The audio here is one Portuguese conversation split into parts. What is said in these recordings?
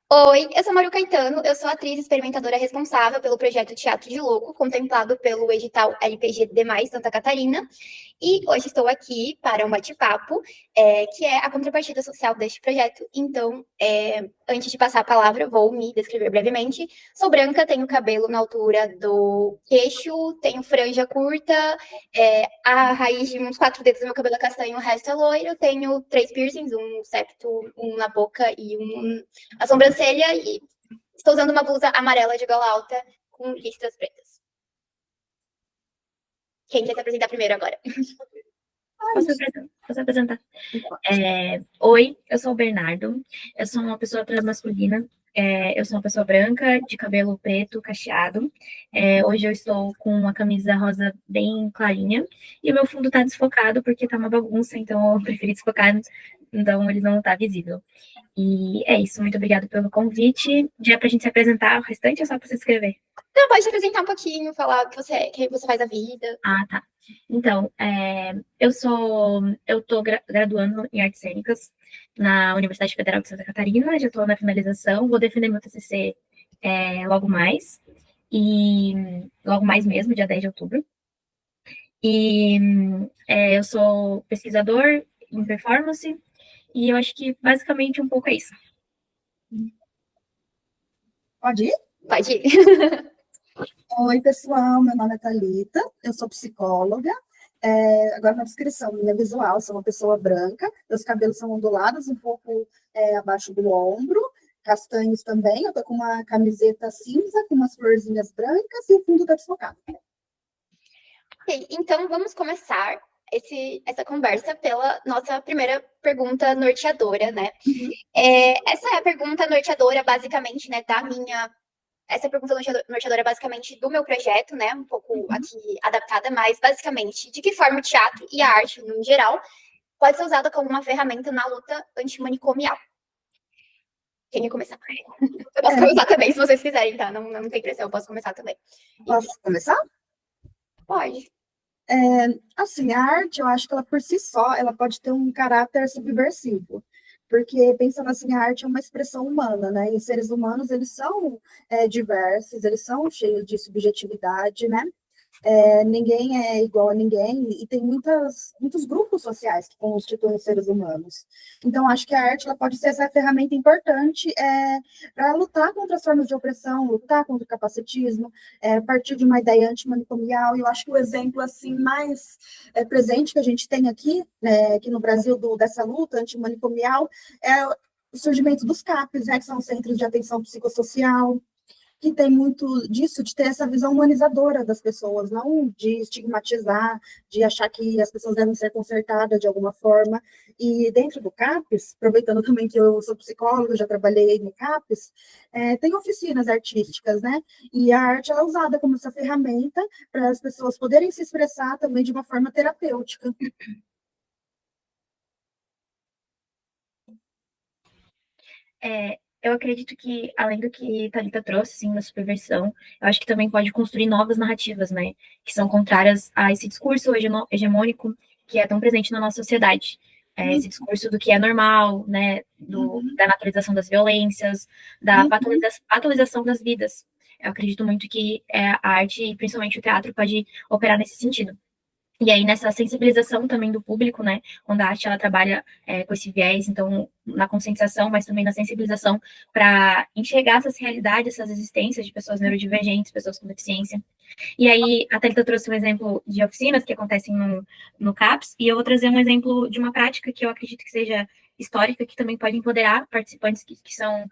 Oi, eu sou Maru Caetano, eu sou atriz experimentadora responsável pelo projeto Teatro de Louco, contemplado pelo edital LPG Demais Santa Catarina, e hoje estou aqui para um bate-papo, que é a contrapartida social deste projeto. Então, antes de passar a palavra, vou me descrever brevemente. Sou branca, tenho cabelo na altura do queixo, tenho franja curta, a raiz de uns 4 dedos do meu cabelo é castanho, o resto é loiro, tenho 3 piercings, um septo, um na boca e um a sobrancelha e estou usando uma blusa amarela de gola alta com listras pretas. Quem quer se apresentar primeiro agora? Posso apresentar? Oi, eu sou o Bernardo, eu sou uma pessoa transmasculina, eu sou uma pessoa branca, de cabelo preto, cacheado. Hoje eu estou com uma camisa rosa bem clarinha, e o meu fundo tá desfocado porque tá uma bagunça, então eu preferi desfocar, então ele não tá visível. E é isso, muito obrigada pelo convite. Já pra gente se apresentar, o restante é só pra se inscrever. Não, pode se apresentar um pouquinho, falar o que você faz da vida. Ah, tá. Então, eu tô graduando em artes cênicas na Universidade Federal de Santa Catarina, já estou na finalização, vou defender meu TCC logo mais, e logo mais mesmo, dia 10 de outubro. E eu sou pesquisador em performance, e eu acho que basicamente um pouco é isso. Pode ir? Pode ir. Oi, pessoal, meu nome é Thalita, eu sou psicóloga. Agora, na descrição, minha visual, sou uma pessoa branca, meus cabelos são ondulados, um pouco abaixo do ombro, castanhos também, eu tô com uma camiseta cinza, com umas florzinhas brancas, e o fundo tá desfocado. Ok, então vamos começar essa conversa pela nossa primeira pergunta norteadora, né? Essa é a pergunta norteadora, basicamente, né, da minha. Essa pergunta norteadora é basicamente do meu projeto, né? Um pouco aqui adaptada, mas basicamente, de que forma o teatro e a arte, no geral, pode ser usada como uma ferramenta na luta antimanicomial? Quem quer começar? Eu posso começar também, se vocês quiserem, tá? Não tem pressão, eu posso começar também. Posso começar? Pode. Assim, a arte, eu acho que ela por si só, ela pode ter um caráter subversivo, porque pensando assim, a arte é uma expressão humana, né? E os seres humanos, eles são diversos, eles são cheios de subjetividade, né? Ninguém é igual a ninguém, e tem muitos grupos sociais que constituem os seres humanos. Então, acho que a arte ela pode ser essa ferramenta importante para lutar contra as formas de opressão, lutar contra o capacitismo, a partir de uma ideia antimanicomial. E eu acho que o exemplo assim mais presente que a gente tem aqui, né, aqui no Brasil, dessa luta antimanicomial, é o surgimento dos CAPs, né, que são centros de atenção psicossocial, que tem muito disso, de ter essa visão humanizadora das pessoas, não de estigmatizar, de achar que as pessoas devem ser consertadas de alguma forma. E dentro do CAPES, aproveitando também que eu sou psicóloga, já trabalhei no CAPES, tem oficinas artísticas, né? E a arte ela é usada como essa ferramenta para as pessoas poderem se expressar também de uma forma terapêutica. Eu acredito que, além do que Thalita trouxe, assim, da superversão, eu acho que também pode construir novas narrativas, né, que são contrárias a esse discurso hegemônico que é tão presente na nossa sociedade. Esse discurso do que é normal, né, da naturalização das violências, da patologização das vidas. Eu acredito muito que a arte, e principalmente o teatro, pode operar nesse sentido. E aí, nessa sensibilização também do público, né, quando a arte ela trabalha com esse viés, então, na conscientização, mas também na sensibilização, para enxergar essas realidades, essas existências de pessoas neurodivergentes, pessoas com deficiência. E aí, a Thalita trouxe um exemplo de oficinas que acontecem no CAPS, e eu vou trazer um exemplo de uma prática que eu acredito que seja histórica, que também pode empoderar participantes que são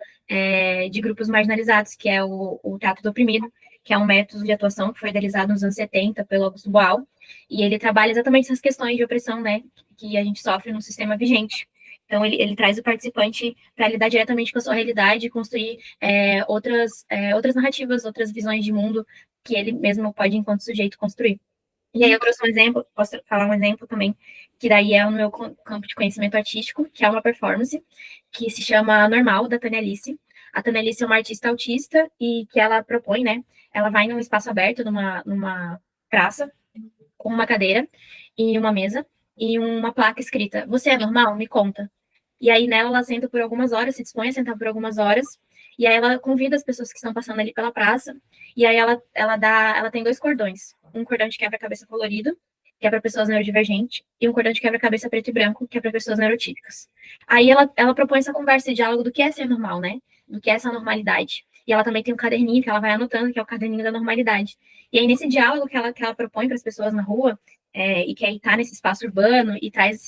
de grupos marginalizados, que é o teatro do oprimido, que é um método de atuação que foi idealizado nos anos 70 pelo Augusto Boal, e ele trabalha exatamente essas questões de opressão, né, que a gente sofre no sistema vigente. Então, ele traz o participante para lidar diretamente com a sua realidade e construir outras narrativas, outras visões de mundo que ele mesmo pode, enquanto sujeito, construir. E aí eu trouxe um exemplo, posso falar um exemplo também, que daí é o meu campo de conhecimento artístico, que é uma performance, que se chama Normal, da Tânia Alice. A Tânia Alice é uma artista autista e que ela propõe, né? Ela vai num espaço aberto, numa praça, com uma cadeira e uma mesa, e uma placa escrita: "Você é normal? Me conta." E aí nela ela senta por algumas horas, se dispõe a sentar por algumas horas, E aí ela convida as pessoas que estão passando ali pela praça, e aí ela tem 2 cordões. Um cordão de quebra-cabeça colorido, que é para pessoas neurodivergentes, e um cordão de quebra-cabeça preto e branco, que é para pessoas neurotípicas. Aí ela propõe essa conversa e diálogo do que é ser normal, né? Do que é essa normalidade. E ela também tem um caderninho que ela vai anotando, que é o caderninho da normalidade. E aí, nesse diálogo que ela propõe para as pessoas na rua, e que aí tá nesse espaço urbano e traz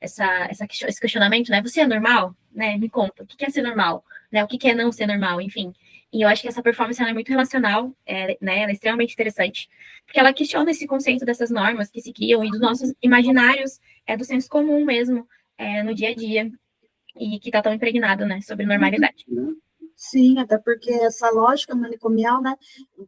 esse questionamento, né? Você é normal? Né? Me conta, o que é ser normal? Né? O que é não ser normal? Enfim. E eu acho que essa performance ela é muito relacional, né? Ela é extremamente interessante, porque ela questiona esse conceito dessas normas que se criam e dos nossos imaginários, do senso comum mesmo, no dia a dia, e que está tão impregnado, né, sobre normalidade. Sim, até porque essa lógica manicomial, né,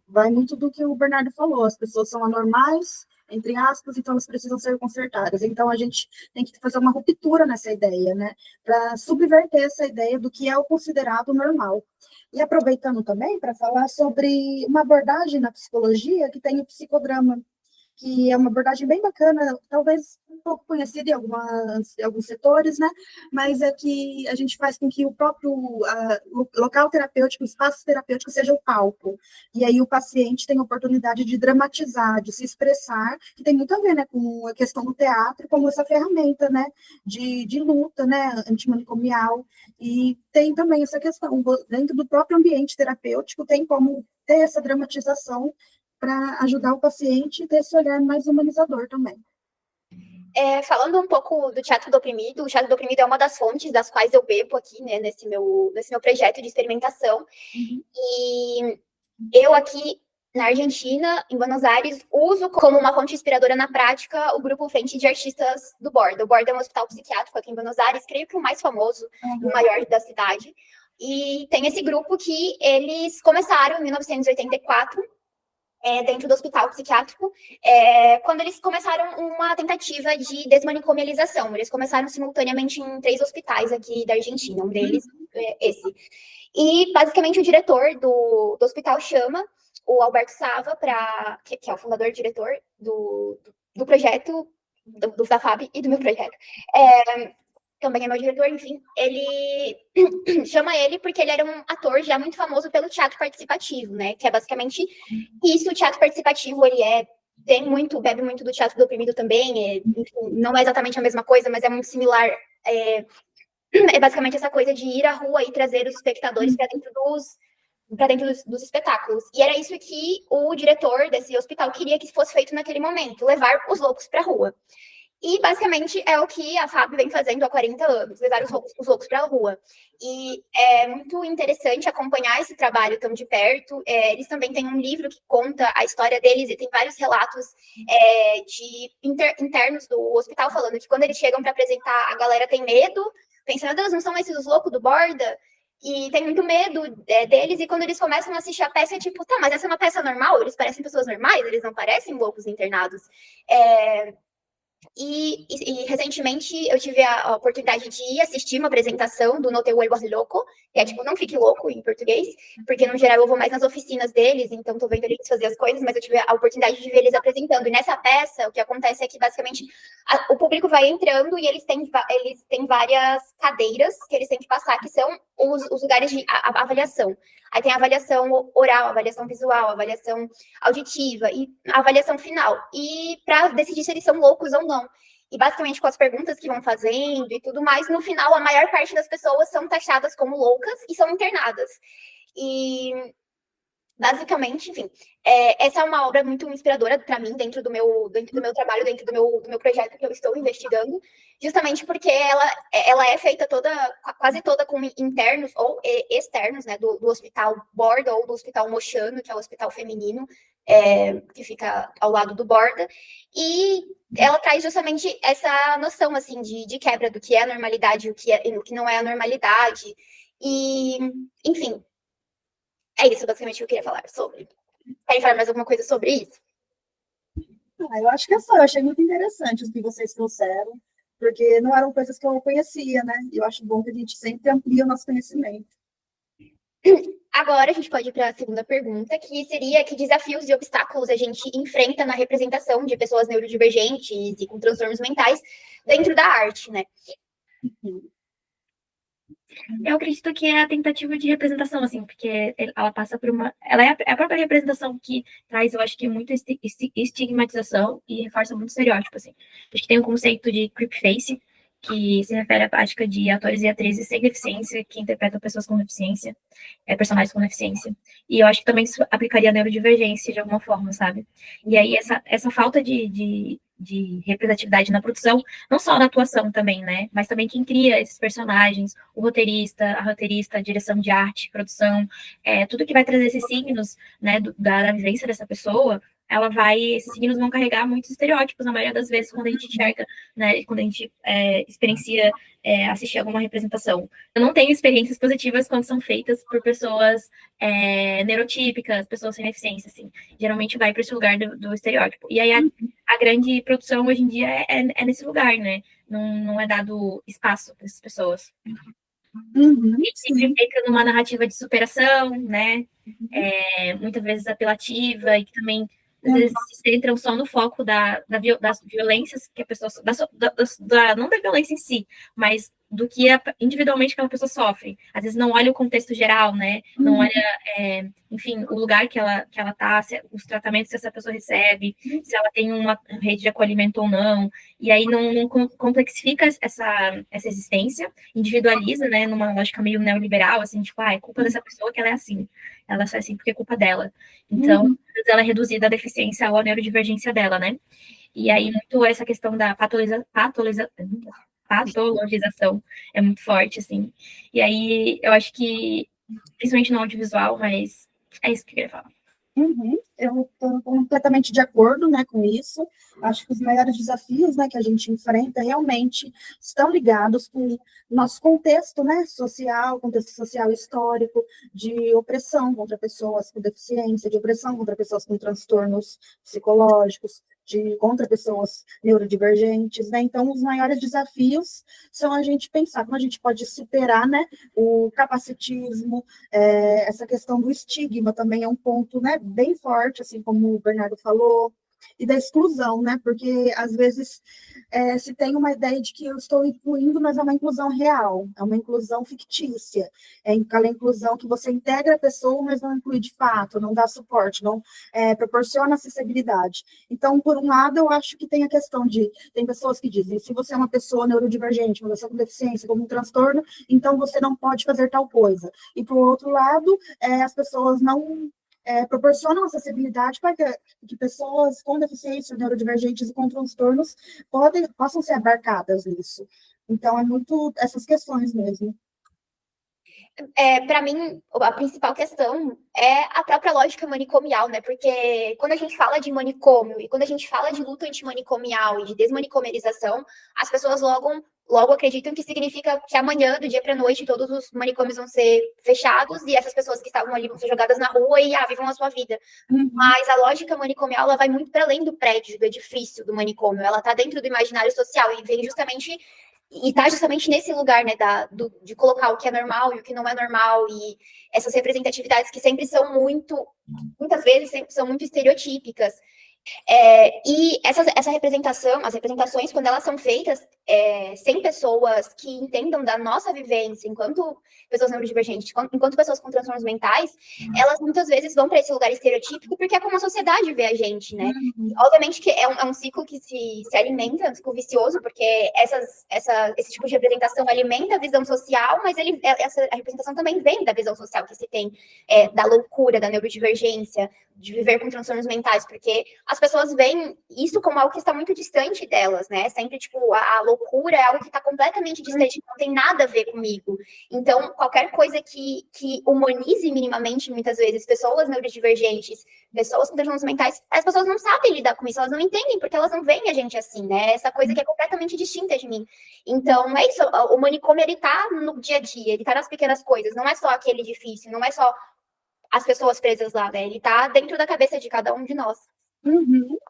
vai muito do que o Bernardo falou, as pessoas são anormais, entre aspas, então elas precisam ser consertadas. Então a gente tem que fazer uma ruptura nessa ideia, né, para subverter essa ideia do que é o considerado normal. E aproveitando também para falar sobre uma abordagem na psicologia que tem o psicodrama, que é uma abordagem bem bacana, talvez um pouco conhecida em alguns setores, né? Mas é que a gente faz com que o próprio local terapêutico, o espaço terapêutico seja o palco. E aí o paciente tem a oportunidade de dramatizar, de se expressar, que tem muito a ver, né, com a questão do teatro como essa ferramenta, né, de luta, né, antimanicomial. E tem também essa questão, dentro do próprio ambiente terapêutico, tem como ter essa dramatização para ajudar o paciente a ter esse olhar mais humanizador também. Falando um pouco do teatro do oprimido, o teatro do oprimido é uma das fontes das quais eu bebo aqui, né, nesse meu projeto de experimentação. E eu aqui na Argentina, em Buenos Aires, uso como uma fonte inspiradora na prática o grupo Frente de Artistas do Borda. O Borda é um hospital psiquiátrico aqui em Buenos Aires, creio que o mais famoso e o maior da cidade. E tem esse grupo que eles começaram em 1984, dentro do hospital psiquiátrico, quando eles começaram uma tentativa de desmanicomialização. Eles começaram simultaneamente em 3 hospitais aqui da Argentina, um deles é esse. E, basicamente, o diretor do hospital chama o Alberto Sava, que é o fundador e diretor do projeto, da FAB e do meu projeto. Também é meu diretor, enfim, ele chama ele porque ele era um ator já muito famoso pelo teatro participativo, né? Que é basicamente isso, o teatro participativo, ele bebe muito do teatro do oprimido também, enfim, não é exatamente a mesma coisa, mas é muito similar. É basicamente essa coisa de ir à rua e trazer os espectadores para dentro dos espetáculos. E era isso que o diretor desse hospital queria que fosse feito naquele momento, levar os loucos para a rua. E, basicamente, é o que a FAB vem fazendo há 40 anos, levar os loucos para a rua. E é muito interessante acompanhar esse trabalho tão de perto. Eles também têm um livro que conta a história deles e tem vários relatos de internos do hospital falando que quando eles chegam para apresentar, a galera tem medo, pensando, Deus, não são esses os loucos do Borda? E tem muito medo deles, e quando eles começam a assistir a peça, é tipo, tá, mas essa é uma peça normal? Eles parecem pessoas normais? Eles não parecem loucos internados? E recentemente eu tive a oportunidade de ir assistir uma apresentação do No Te Vuelvas Loco, que é tipo, não fique louco em português, porque no geral eu vou mais nas oficinas deles, então tô vendo eles fazer as coisas, mas eu tive a oportunidade de ver eles apresentando. E nessa peça, o que acontece é que basicamente o público vai entrando e eles têm várias cadeiras que eles têm que passar, que são os lugares de avaliação. Aí tem a avaliação oral, a avaliação visual, a avaliação auditiva e a avaliação final. E para decidir se eles são loucos ou não. E basicamente com as perguntas que vão fazendo e tudo mais, no final a maior parte das pessoas são taxadas como loucas e são internadas. E basicamente, enfim, essa é uma obra muito inspiradora para mim dentro do meu trabalho, dentro do meu projeto que eu estou investigando, justamente porque ela é feita quase toda com internos ou externos, né, do hospital Borda ou do hospital Mochano, que é o hospital feminino, que fica ao lado do Borda, e ela traz justamente essa noção, assim, de quebra do que é a normalidade e o que não é a normalidade, e, enfim, é isso basicamente que eu queria falar sobre. Querem falar mais alguma coisa sobre isso? Eu acho que é só, eu achei muito interessante os que vocês trouxeram, porque não eram coisas que eu conhecia, né? E eu acho bom que a gente sempre amplia o nosso conhecimento. Agora a gente pode ir para a segunda pergunta, que seria que desafios e obstáculos a gente enfrenta na representação de pessoas neurodivergentes e com transtornos mentais dentro da arte, né? Eu acredito que é a tentativa de representação, assim, porque ela passa por uma. Ela é a própria representação que traz, eu acho que, muita estigmatização e reforça muito estereótipo, assim. Acho que tem o conceito de creepface, que se refere à prática de atores e atrizes sem deficiência que interpretam pessoas com deficiência, personagens com deficiência. E eu acho que também isso aplicaria a neurodivergência de alguma forma, sabe? E aí, essa falta de representatividade na produção, não só na atuação também, né? Mas também quem cria esses personagens, o roteirista, a roteirista, a direção de arte, produção, tudo que vai trazer esses signos, né, da vivência dessa pessoa, esses signos vão carregar muitos estereótipos, na maioria das vezes, quando a gente enxerga, né, quando a gente experiencia assistir alguma representação. Eu não tenho experiências positivas quando são feitas por pessoas neurotípicas, pessoas sem deficiência, assim. Geralmente vai para esse lugar do estereótipo. E aí a grande produção hoje em dia é nesse lugar, né? Não é dado espaço para essas pessoas. E sempre feita numa narrativa de superação, né? Muitas vezes apelativa e que também às vezes se centram só no foco das violências que a pessoa não da violência em si, mas do que individualmente aquela pessoa sofre. Às vezes não olha o contexto geral, né? Não olha, enfim, o lugar que ela tá, os tratamentos que essa pessoa recebe, se ela tem uma rede de acolhimento ou não. E aí não complexifica essa existência, individualiza, né? Numa lógica meio neoliberal, assim, tipo, é culpa dessa pessoa que ela é assim. Ela é assim porque é culpa dela. Então, ela é reduzida a deficiência ou a neurodivergência dela, né? E aí, muito essa questão da patologização é muito forte, assim. E aí, eu acho que, principalmente no audiovisual, mas é isso que eu queria falar. Eu estou completamente de acordo, né, com isso. Acho que os maiores desafios, né, que a gente enfrenta realmente estão ligados com o nosso contexto, né, contexto social histórico, de opressão contra pessoas com deficiência, de opressão contra pessoas com transtornos psicológicos, contra pessoas neurodivergentes, né? Então, os maiores desafios são a gente pensar como a gente pode superar, né, o capacitismo, essa questão do estigma também é um ponto, né, bem forte, assim como o Bernardo falou, e da exclusão, né, porque às vezes se tem uma ideia de que eu estou incluindo, mas é uma inclusão real, é uma inclusão fictícia, é aquela inclusão que você integra a pessoa, mas não inclui de fato, não dá suporte, não proporciona acessibilidade. Então, por um lado, eu acho que tem a questão tem pessoas que dizem, se você é uma pessoa neurodivergente, uma pessoa com deficiência, com um transtorno, então você não pode fazer tal coisa. E, por outro lado, as pessoas não proporcionam acessibilidade para que pessoas com deficiência, neurodivergentes e com transtornos possam ser abarcadas nisso. Então, é muito essas questões mesmo. Para mim, a principal questão é a própria lógica manicomial, né? Porque quando a gente fala de manicômio e quando a gente fala de luta antimanicomial e de desmanicomialização, as pessoas logo acreditam que significa que amanhã, do dia para a noite, todos os manicômios vão ser fechados e essas pessoas que estavam ali vão ser jogadas na rua e vivam a sua vida. Mas a lógica manicomial ela vai muito para além do prédio, do edifício do manicômio. Ela está dentro do imaginário social e vem justamente nesse lugar, né, de colocar o que é normal e o que não é normal, e essas representatividades que sempre são muitas vezes são muito estereotípicas. E essa representação, as representações, quando elas são feitas sem pessoas que entendam da nossa vivência enquanto pessoas neurodivergentes, enquanto pessoas com transtornos mentais, elas muitas vezes vão para esse lugar estereotípico porque é como a sociedade vê a gente, né? Obviamente que é um ciclo que se alimenta, é um ciclo vicioso, porque esse tipo de representação alimenta a visão social, mas a representação também vem da visão social que se tem, da loucura, da neurodivergência, de viver com transtornos mentais, porque as pessoas veem isso como algo que está muito distante delas, né? Sempre, tipo, a loucura é algo que está completamente distante, não tem nada a ver comigo. Então, qualquer coisa que humanize minimamente, muitas vezes, pessoas neurodivergentes, pessoas com transtornos mentais, as pessoas não sabem lidar com isso, elas não entendem, porque elas não veem a gente assim, né? Essa coisa que é completamente distinta de mim. Então, é isso, o manicômio, ele tá no dia a dia, ele tá nas pequenas coisas, não é só aquele edifício, não é só as pessoas presas lá, né? Ele tá dentro da cabeça de cada um de nós.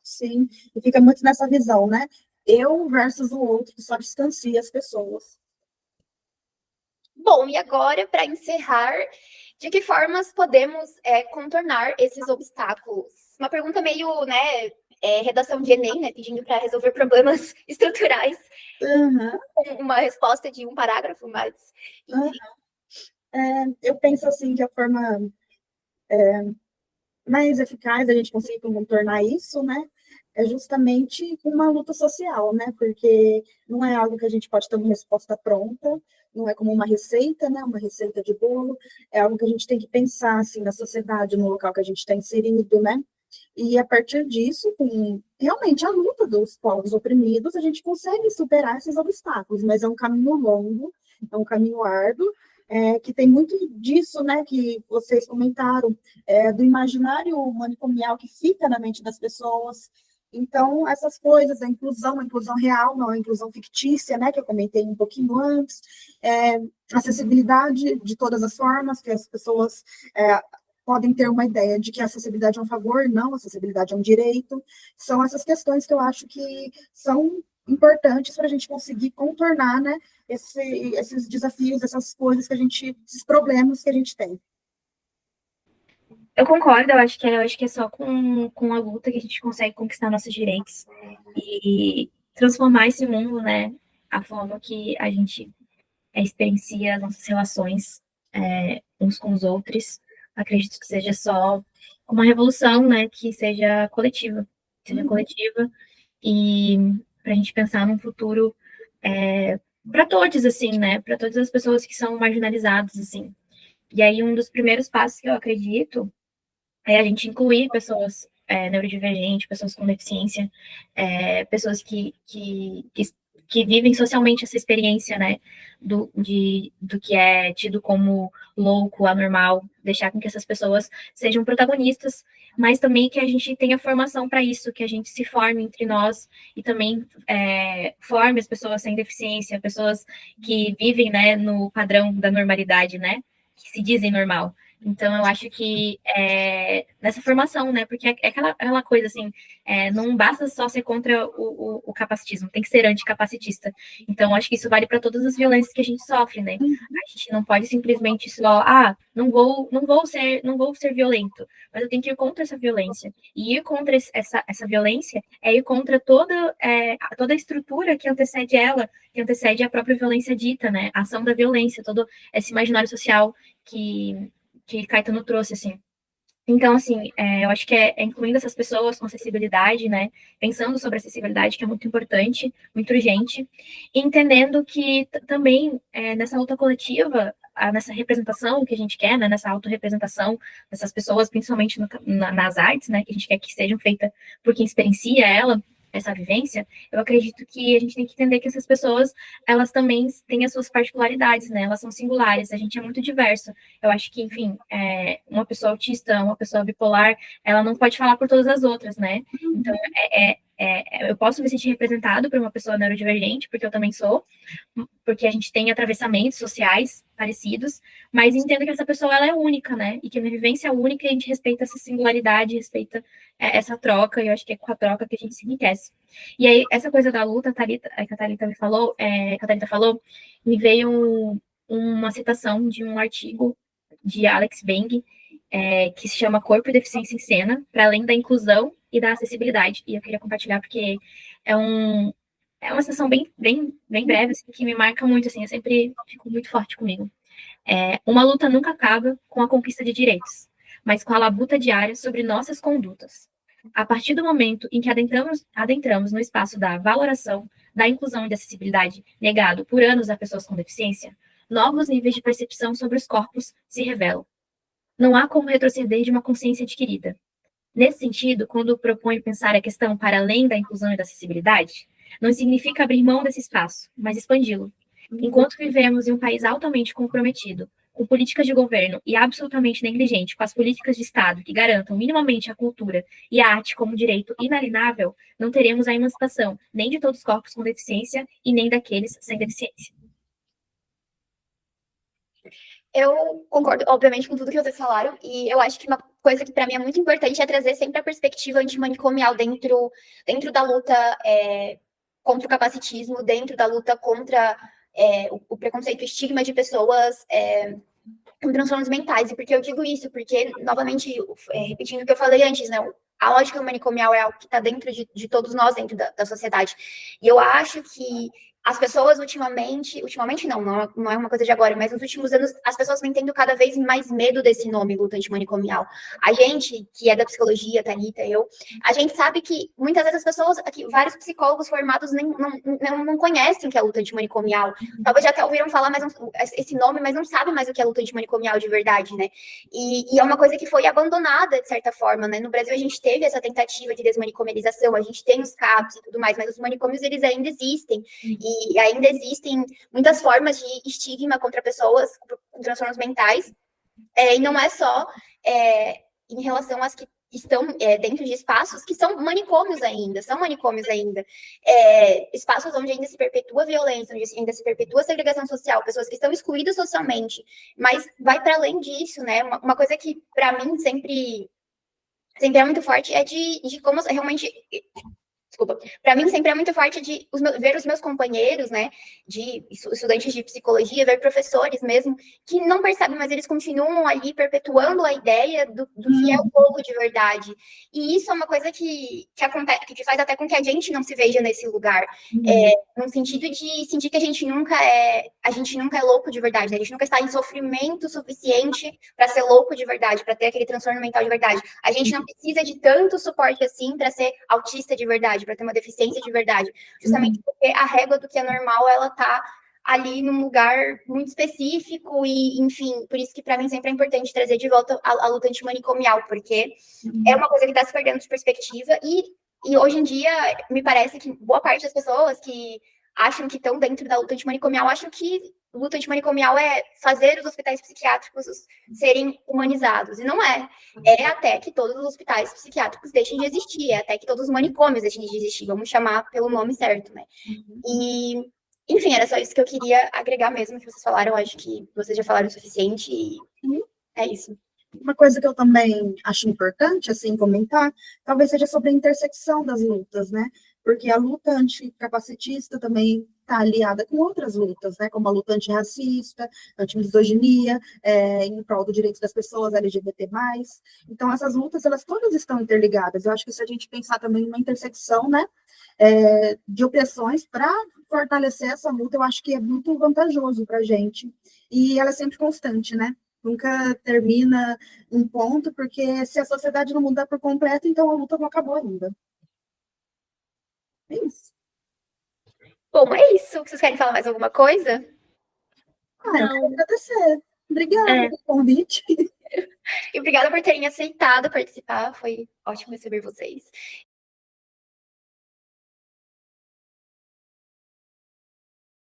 Sim, e fica muito nessa visão, né? Eu versus o outro, que só distancia as pessoas. Bom, e agora, para encerrar, de que formas podemos contornar esses obstáculos? Uma pergunta meio, né, redação de Enem, né, pedindo para resolver problemas estruturais, Uhum. com uma resposta de um parágrafo, mas, enfim. Eu penso assim que a forma mais eficaz a gente conseguir contornar isso, né, é justamente uma luta social, né, porque não é algo que a gente pode ter uma resposta pronta, não é como uma receita, né, uma receita de bolo, é algo que a gente tem que pensar, assim, na sociedade, no local que a gente está inserido, né, e a partir disso, com realmente a luta dos povos oprimidos, a gente consegue superar esses obstáculos, mas é um caminho longo, é um caminho árduo, que tem muito disso, né, que vocês comentaram, do imaginário manicomial que fica na mente das pessoas. Então, essas coisas, a inclusão real, não a inclusão fictícia, né, que eu comentei um pouquinho antes, acessibilidade de todas as formas, que as pessoas podem ter uma ideia de que a acessibilidade é um favor, não, a acessibilidade é um direito. São essas questões que eu acho que são importantes para a gente conseguir contornar, né, esses desafios, essas coisas que a gente, esses problemas que a gente tem. Eu concordo, eu acho que é só com a luta que a gente consegue conquistar nossos direitos e transformar esse mundo, né, a forma que a gente experiencia as nossas relações uns com os outros. Acredito que seja só uma revolução, né, que seja coletiva e para a gente pensar num futuro para todos, assim, né, para todas as pessoas que são marginalizadas, assim. E aí um dos primeiros passos que eu acredito é a gente incluir pessoas neurodivergentes, pessoas com deficiência, pessoas que vivem socialmente essa experiência, né, do que é tido como louco, anormal, deixar com que essas pessoas sejam protagonistas, mas também que a gente tenha formação para isso, que a gente se forme entre nós e também forme as pessoas sem deficiência, pessoas que vivem, né, no padrão da normalidade, né, que se dizem normal. Então, eu acho que nessa formação, né? Porque é aquela coisa assim, não basta só ser contra o capacitismo, tem que ser anticapacitista. Então, acho que isso vale para todas as violências que a gente sofre, né? A gente não pode simplesmente só, não vou ser violento, mas eu tenho que ir contra essa violência. E ir contra essa violência é ir contra toda a estrutura que antecede ela, que antecede a própria violência dita, né? A ação da violência, todo esse imaginário social que Caetano trouxe, assim. Então, assim, eu acho que é incluindo essas pessoas com acessibilidade, né, pensando sobre acessibilidade, que é muito importante, muito urgente, e entendendo que também nessa luta coletiva, nessa representação que a gente quer, né, nessa autorrepresentação dessas pessoas, principalmente nas artes, né, que a gente quer que sejam feitas por quem experiencia essa vivência, eu acredito que a gente tem que entender que essas pessoas, elas também têm as suas particularidades, né? Elas são singulares, a gente é muito diverso. Eu acho que, enfim, uma pessoa autista, uma pessoa bipolar, ela não pode falar por todas as outras, né? Então, eu posso me sentir representado por uma pessoa neurodivergente, porque eu também sou, porque a gente tem atravessamentos sociais parecidos, mas entendo que essa pessoa ela é única, né? E que a minha vivência é única e a gente respeita essa singularidade, respeita essa troca, e eu acho que é com a troca que a gente se enriquece. E aí, essa coisa da luta, que a Thalita me falou, me veio uma citação de um artigo de Alex Beng, que se chama Corpo e Deficiência em Cena, para além da inclusão e da acessibilidade. E eu queria compartilhar porque é uma sessão bem, bem, bem breve, assim, que me marca muito, assim, eu sempre fico muito forte comigo. Uma luta nunca acaba com a conquista de direitos, mas com a labuta diária sobre nossas condutas. A partir do momento em que adentramos no espaço da valoração, da inclusão e da acessibilidade negado por anos a pessoas com deficiência, novos níveis de percepção sobre os corpos se revelam. Não há como retroceder de uma consciência adquirida. Nesse sentido, quando proponho pensar a questão para além da inclusão e da acessibilidade, não significa abrir mão desse espaço, mas expandi-lo. Enquanto vivemos em um país altamente comprometido com políticas de governo e absolutamente negligente com as políticas de Estado que garantam minimamente a cultura e a arte como direito inalienável, não teremos a emancipação nem de todos os corpos com deficiência e nem daqueles sem deficiência. Eu concordo, obviamente, com tudo que vocês falaram, e eu acho que uma coisa que para mim é muito importante é trazer sempre a perspectiva antimanicomial dentro da luta contra o capacitismo, dentro da luta contra o preconceito e o estigma de pessoas com transtornos mentais. E por que eu digo isso? Porque, novamente, repetindo o que eu falei antes, né? a lógica manicomial é algo que está dentro de todos nós, dentro da sociedade. E eu acho que as pessoas ultimamente não é uma coisa de agora, mas nos últimos anos as pessoas vêm tendo cada vez mais medo desse nome, luta antimanicomial. A gente, que é da psicologia, Thalita, a gente sabe que muitas vezes as pessoas, aqui, vários psicólogos formados não conhecem o que é luta antimanicomial. Talvez já até ouviram falar esse nome, mas não sabem mais o que é luta antimanicomial de verdade, né? E é uma coisa que foi abandonada, de certa forma, né? No Brasil a gente teve essa tentativa de desmanicomialização, a gente tem os CAPs e tudo mais, mas os manicômios, eles ainda existem. E ainda existem muitas formas de estigma contra pessoas com transtornos mentais, e não é só em relação às que estão dentro de espaços que são manicômios ainda, espaços onde ainda se perpetua violência, onde ainda se perpetua segregação social, pessoas que estão excluídas socialmente, mas vai para além disso, né? Uma coisa que, para mim, sempre é muito forte é de como realmente... Desculpa. Para mim, sempre é muito forte ver os meus companheiros, né, de estudantes de psicologia, ver professores mesmo, que não percebem, mas eles continuam ali perpetuando a ideia do que é o povo de verdade. E isso é uma coisa que acontece, que faz até com que a gente não se veja nesse lugar. No sentido de sentir que a gente nunca é louco de verdade, né? A gente nunca está em sofrimento suficiente para ser louco de verdade, para ter aquele transtorno mental de verdade. A gente não precisa de tanto suporte assim para ser autista de verdade, para ter uma deficiência de verdade, justamente porque a régua do que é normal, ela tá ali num lugar muito específico e, enfim, por isso que para mim sempre é importante trazer de volta a luta antimanicomial, porque é uma coisa que está se perdendo de perspectiva e hoje em dia me parece que boa parte das pessoas que acham que estão dentro da luta antimanicomial acham que luta antimanicomial é fazer os hospitais psiquiátricos serem humanizados. E não é. É até que todos os hospitais psiquiátricos deixem de existir. É até que todos os manicômios deixem de existir. Vamos chamar pelo nome certo, né? E, enfim, era só isso que eu queria agregar mesmo, que vocês falaram. Acho que vocês já falaram o suficiente e é isso. Uma coisa que eu também acho importante, assim, comentar, talvez seja sobre a intersecção das lutas, né? Porque a luta anticapacitista também está aliada com outras lutas, né? Como a luta antirracista, antimisoginia, em prol do direito das pessoas LGBT+. Então, essas lutas, elas todas estão interligadas. Eu acho que se a gente pensar também numa intersecção, né? De opressões para fortalecer essa luta, eu acho que é muito vantajoso para a gente. E ela é sempre constante, né? Nunca termina um ponto, porque se a sociedade não mudar por completo, então a luta não acabou ainda. É isso. Bom, é isso. Vocês querem falar mais alguma coisa? Eu quero agradecer. Obrigada pelo convite. E obrigada por terem aceitado participar. Foi ótimo receber vocês.